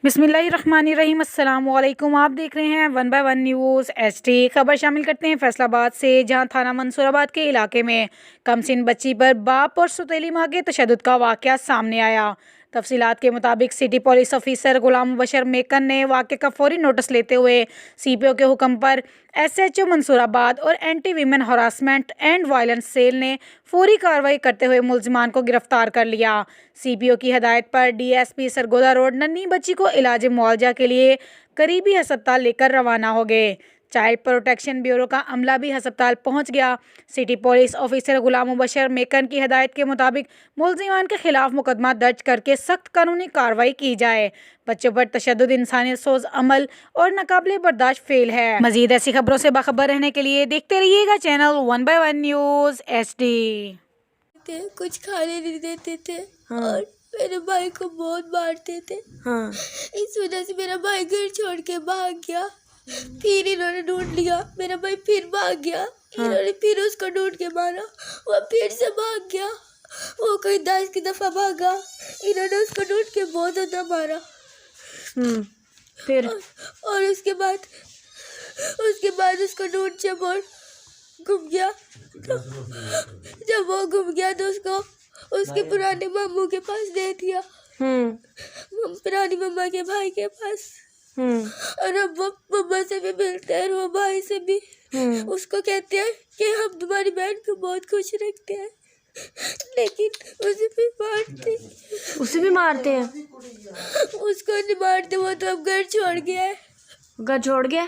बिस्मिल्लाहिर्रहमानिर्रहीम। अस्सलाम वालेकुम। आप देख रहे हैं 1 बाय 1 न्यूज़ HD। खबर शामिल करते हैं फैसलाबाद से, जहां थाना मंसूराबाद के इलाके में कमसिन बच्ची पर बाप और सौतेली मां के तशद्दुद का वाक़या सामने आया। तफसीलात के मुताबिक सिटी पुलिस ऑफिसर गुलाम मुबशर मेकन ने वाक़े का फौरी नोटिस लेते हुए CPO के हुक्म पर SHO मंसूराबाद और anti women harassment and violence cell ने फौरी कार्रवाई करते हुए मुलजिमान को गिरफ्तार कर लिया। CPO की हदायत पर DSP सरगोदा रोड नन्ही बच्ची को इलाज मुआवजा के लिए करीबी अस्पताल लेकर रवाना हो गए। चाइल्ड प्रोटेक्शन ब्यूरो का अमला भी अस्पताल पहुंच गया। सिटी पुलिस ऑफिसर गुलाम मुबशर मेकन की हदायत के मुताबिक मुलजिमान के खिलाफ मुकदमा दर्ज करके सख्त कानूनी कार्रवाई की जाए। बच्चों पर तशद्दुद इंसानियत सोज अमल और नाकाबिले बर्दाश्त फेल है। मजीद ऐसी खबरों से बाखबर रहने के लिए देखते रहिएगा चैनल 1 बाय 1 न्यूज़ HD। कुछ खाने नहीं देते थे। हाँ। और मेरे भाई को बहुत मारते थे। हाँ। इस वजह से मेरा भाई घर छोड़ के भाग गया। फिर इन्होंने ढूंढ लिया, मेरा भाई फिर भाग गया। हाँ। इन्होंने फिर उसको ढूंढ के मारा, वो फिर से भाग गया। वो कोई 10 की दफा भागा, इन्होंने उसको ढूंढ के बहुत ज्यादा मारा। फिर और उसके बाद उसको ढूंढ जब और घूम गया, जब वो घूम गया तो उसको उसके पुराने मामू के पास दे दिया, पुरानी मम्मा के भाई के पास। और अब वो मम्मा से भी मिलते हैं और वो भाई से भी। उसको कहते हैं कि हम तुम्हारी बहन को बहुत खुश रखते हैं, लेकिन उसे भी मारते हैं। उसको नहीं मारते, वो तो अब घर छोड़ गया है। घर छोड़ गया।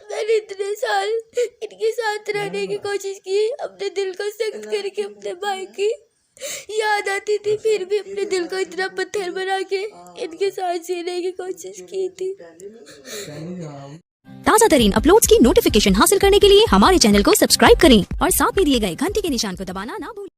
मैंने इतने साल इनके साथ रहने की कोशिश की, अपने दिल को सख्त करके अपने भाई की याद आती थी, फिर भी अपने दिल को इतना पत्थर बना के इनके साथ जीने की कोशिश की थी। ताज़ा तरीन अपलोड्स की नोटिफिकेशन हासिल करने के लिए हमारे चैनल को सब्सक्राइब करें और साथ में दिए गए घंटी के निशान को दबाना ना भूलें।